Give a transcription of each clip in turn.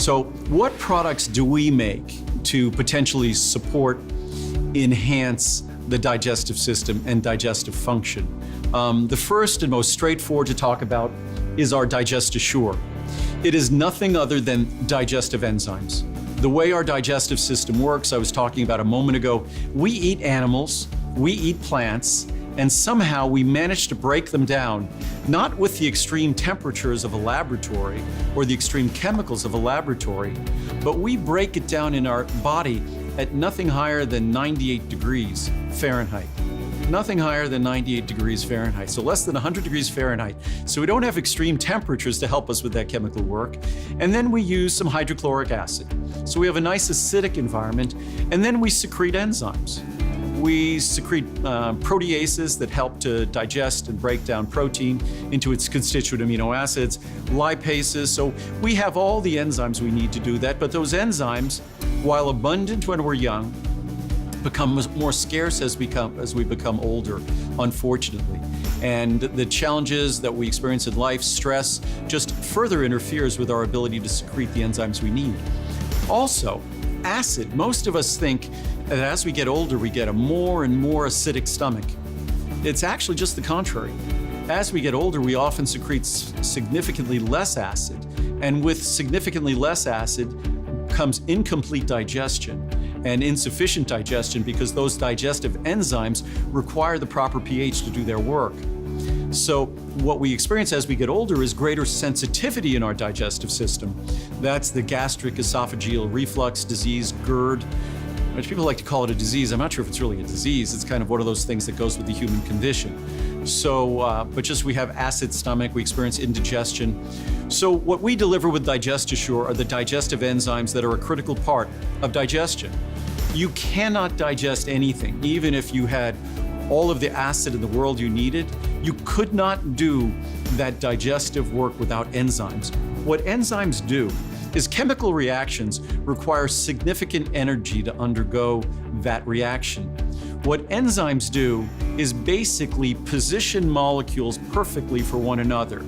So what products do we make to potentially support, enhance the digestive system and digestive function? The first and most straightforward to talk about is our DigestAssure. It is nothing other than digestive enzymes. The way our digestive system works, I was talking about a moment ago, we eat animals, we eat plants, and somehow we manage to break them down, not with the extreme temperatures of a laboratory or the extreme chemicals of a laboratory, but we break it down in our body at nothing higher than 98 degrees Fahrenheit. Nothing higher than 98 degrees Fahrenheit, so less than 100 degrees Fahrenheit. So we don't have extreme temperatures to help us with that chemical work. And then we use some hydrochloric acid. So we have a nice acidic environment, and then we secrete enzymes. We secrete proteases that help to digest and break down protein into its constituent amino acids, lipases. So we have all the enzymes we need to do that, but those enzymes, while abundant when we're young, become more scarce as we become older, unfortunately. And the challenges that we experience in life, stress, just further interferes with our ability to secrete the enzymes we need. Also, acid. Most of us think that as we get older, we get a more and more acidic stomach. It's actually just the contrary. As we get older, we often secrete significantly less acid, and with significantly less acid comes incomplete digestion and insufficient digestion because those digestive enzymes require the proper pH to do their work. So what we experience as we get older is greater sensitivity in our digestive system. That's the gastric esophageal reflux disease, GERD, which people like to call it a disease. I'm not sure if it's really a disease. It's kind of one of those things that goes with the human condition. So, but just we have acid stomach, we experience indigestion. So what we deliver with DigestAssure are the digestive enzymes that are a critical part of digestion. You cannot digest anything, even if you had all of the acid in the world you needed. You could not do that digestive work without enzymes. What enzymes do is chemical reactions require significant energy to undergo that reaction. What enzymes do is basically position molecules perfectly for one another,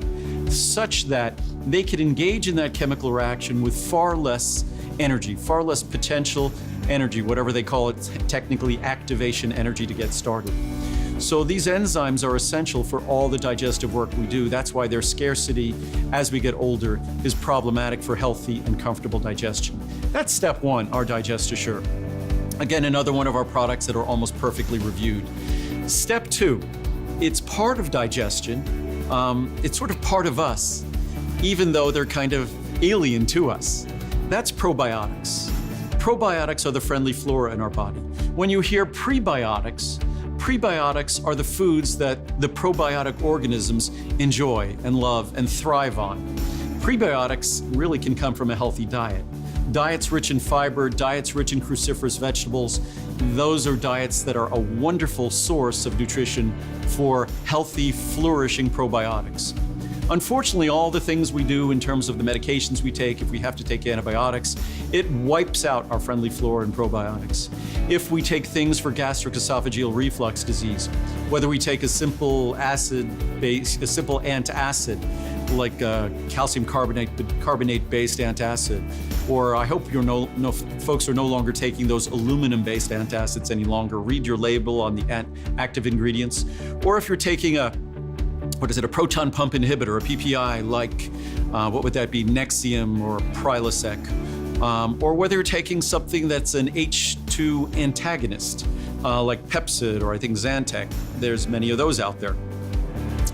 such that they can engage in that chemical reaction with far less energy, far less potential energy, whatever they call it, technically activation energy to get started. So these enzymes are essential for all the digestive work we do. That's why their scarcity as we get older is problematic for healthy and comfortable digestion. That's step one, our DigestAssure. Again, another one of our products that are almost perfectly reviewed. Step two, it's part of digestion. It's sort of part of us, even though they're kind of alien to us. That's probiotics. Probiotics are the friendly flora in our body. When you hear prebiotics are the foods that the probiotic organisms enjoy and love and thrive on. Prebiotics really can come from a healthy diet. Diets rich in fiber, diets rich in cruciferous vegetables, those are diets that are a wonderful source of nutrition for healthy, flourishing probiotics. Unfortunately, all the things we do in terms of the medications we take, if we have to take antibiotics, it wipes out our friendly flora and probiotics. If we take things for gastric esophageal reflux disease, whether we take a simple antacid, like calcium carbonate-based antacid, or I hope folks are no longer taking those aluminum-based antacids any longer. Read your label on the active ingredients. Or if you're taking a proton pump inhibitor, a PPI, like, what would that be, Nexium or Prilosec, or whether you're taking something that's an H2 antagonist, like Pepcid or I think Zantac. There's many of those out there.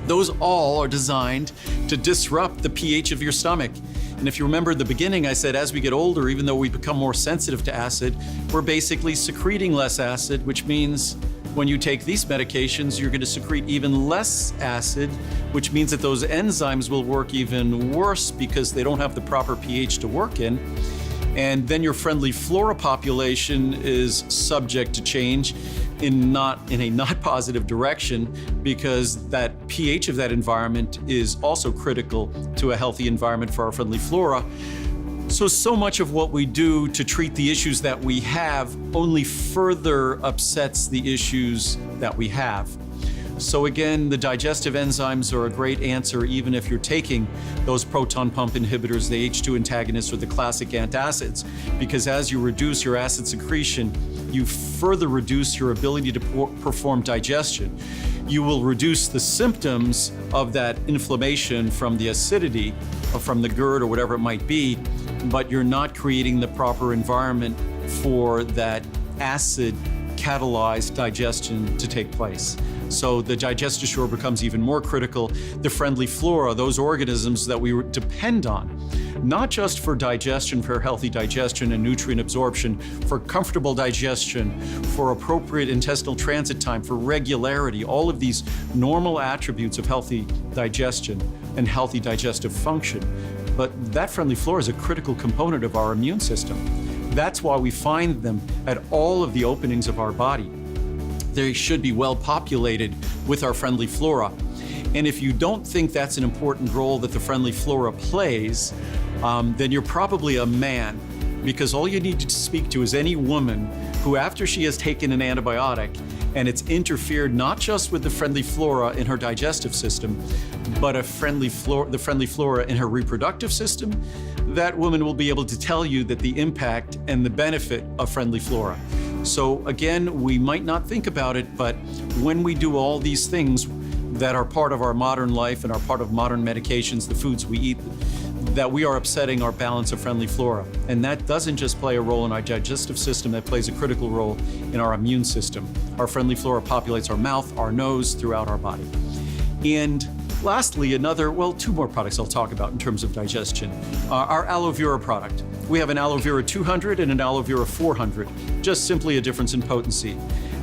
Those all are designed to disrupt the pH of your stomach. And if you remember at the beginning, I said as we get older, even though we become more sensitive to acid, we're basically secreting less acid, which means when you take these medications, you're going to secrete even less acid, which means that those enzymes will work even worse because they don't have the proper pH to work in. And then your friendly flora population is subject to change in a not positive direction, because that pH of that environment is also critical to a healthy environment for our friendly flora. So much of what we do to treat the issues that we have only further upsets the issues that we have. So again, the digestive enzymes are a great answer even if you're taking those proton pump inhibitors, the H2 antagonists, or the classic antacids, because as you reduce your acid secretion, you further reduce your ability to perform digestion. You will reduce the symptoms of that inflammation from the acidity or from the GERD or whatever it might be, but you're not creating the proper environment for that acid catalyzed digestion to take place. So the DigestAssure becomes even more critical. The friendly flora, those organisms that we depend on, not just for digestion, for healthy digestion and nutrient absorption, for comfortable digestion, for appropriate intestinal transit time, for regularity, all of these normal attributes of healthy digestion and healthy digestive function. But that friendly flora is a critical component of our immune system. That's why we find them at all of the openings of our body. They should be well populated with our friendly flora. And if you don't think that's an important role that the friendly flora plays, then you're probably a man, because all you need to speak to is any woman who, after she has taken an antibiotic and it's interfered not just with the friendly flora in her digestive system, but the friendly flora in her reproductive system, that woman will be able to tell you that the impact and the benefit of friendly flora. So again, we might not think about it, but when we do all these things that are part of our modern life and are part of modern medications, the foods we eat, that we are upsetting our balance of friendly flora. And that doesn't just play a role in our digestive system, that plays a critical role in our immune system. Our friendly flora populates our mouth, our nose, throughout our body. And lastly, two more products I'll talk about in terms of digestion. Our aloe vera product. We have an aloe vera 200 and an aloe vera 400, just simply a difference in potency.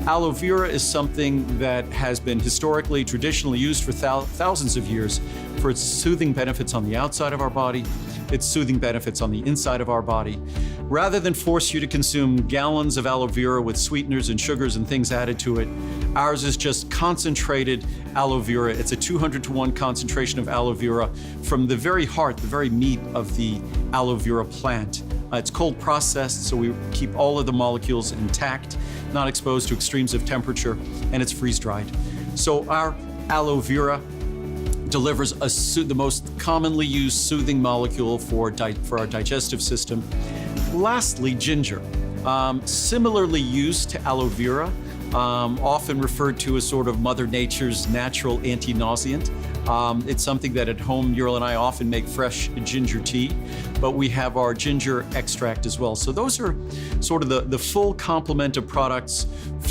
Aloe vera is something that has been historically, traditionally used for thousands of years for its soothing benefits on the outside of our body, its soothing benefits on the inside of our body. Rather than force you to consume gallons of aloe vera with sweeteners and sugars and things added to it, ours is just concentrated aloe vera. It's a 200-to-1 concentration of aloe vera from the very heart, the very meat of the aloe vera plant. It's cold processed, so we keep all of the molecules intact, not exposed to extremes of temperature, and it's freeze-dried. So our aloe vera delivers the most commonly used soothing molecule for our digestive system. Lastly, ginger. Similarly used to aloe vera, often referred to as sort of Mother Nature's natural anti-nauseant. It's something that at home, Ural and I often make fresh ginger tea, but we have our ginger extract as well. So those are sort of the full complement of products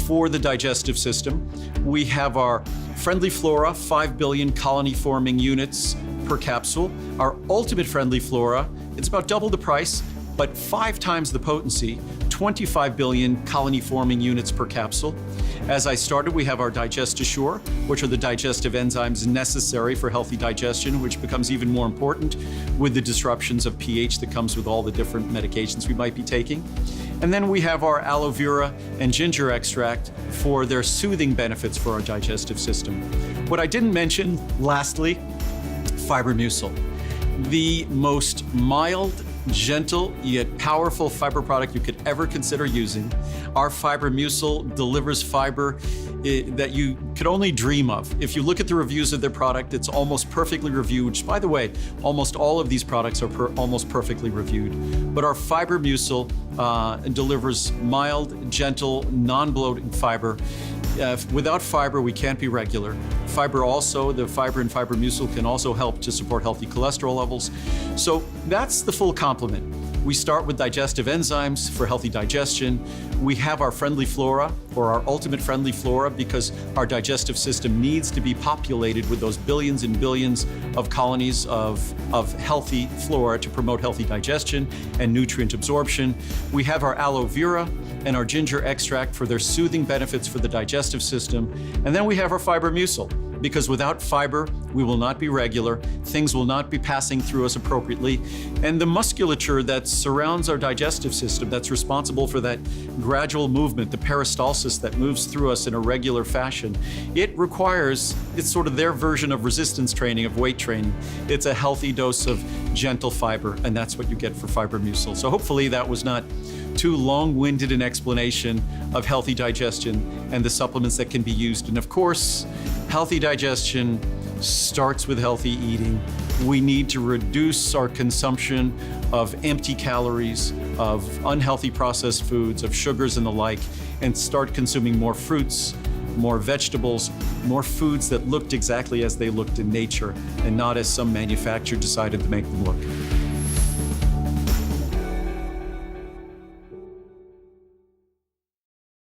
for the digestive system. We have our Friendly Flora, 5 billion colony-forming units per capsule. Our Ultimate Friendly Flora, it's about double the price, but 5 times the potency, 25 billion colony-forming units per capsule. As I started, we have our DigestAssure, which are the digestive enzymes necessary for healthy digestion, which becomes even more important with the disruptions of pH that comes with all the different medications we might be taking. And then we have our aloe vera and ginger extract for their soothing benefits for our digestive system. What I didn't mention, lastly, Fibermucil, the most mild, gentle, yet powerful fiber product you could ever consider using. Our Fibermucil delivers fiber that you could only dream of. If you look at the reviews of their product, it's almost perfectly reviewed, which, by the way, almost all of these products are almost perfectly reviewed. But our Fibermucil delivers mild, gentle, non-bloating fiber. Without fiber, we can't be regular. Fiber also, the fiber in Fibermucil can also help to support healthy cholesterol levels. So that's the full complement. We start with digestive enzymes for healthy digestion. We have our Friendly Flora, or our Ultimate Friendly Flora, because our digestive system needs to be populated with those billions and billions of colonies of healthy flora to promote healthy digestion and nutrient absorption. We have our aloe vera and our ginger extract for their soothing benefits for the digestive system. And then we have our Fibermucil, because without fiber, we will not be regular, things will not be passing through us appropriately, and the musculature that surrounds our digestive system that's responsible for that gradual movement, the peristalsis that moves through us in a regular fashion, it's sort of their version of resistance training, of weight training. It's a healthy dose of gentle fiber, and that's what you get for Fibermucil. So hopefully that was not too long-winded an explanation of healthy digestion and the supplements that can be used. And of course, Healthy digestion starts with healthy eating. We need to reduce our consumption of empty calories, of unhealthy processed foods, of sugars and the like, and start consuming more fruits, more vegetables, more foods that looked exactly as they looked in nature and not as some manufacturer decided to make them look.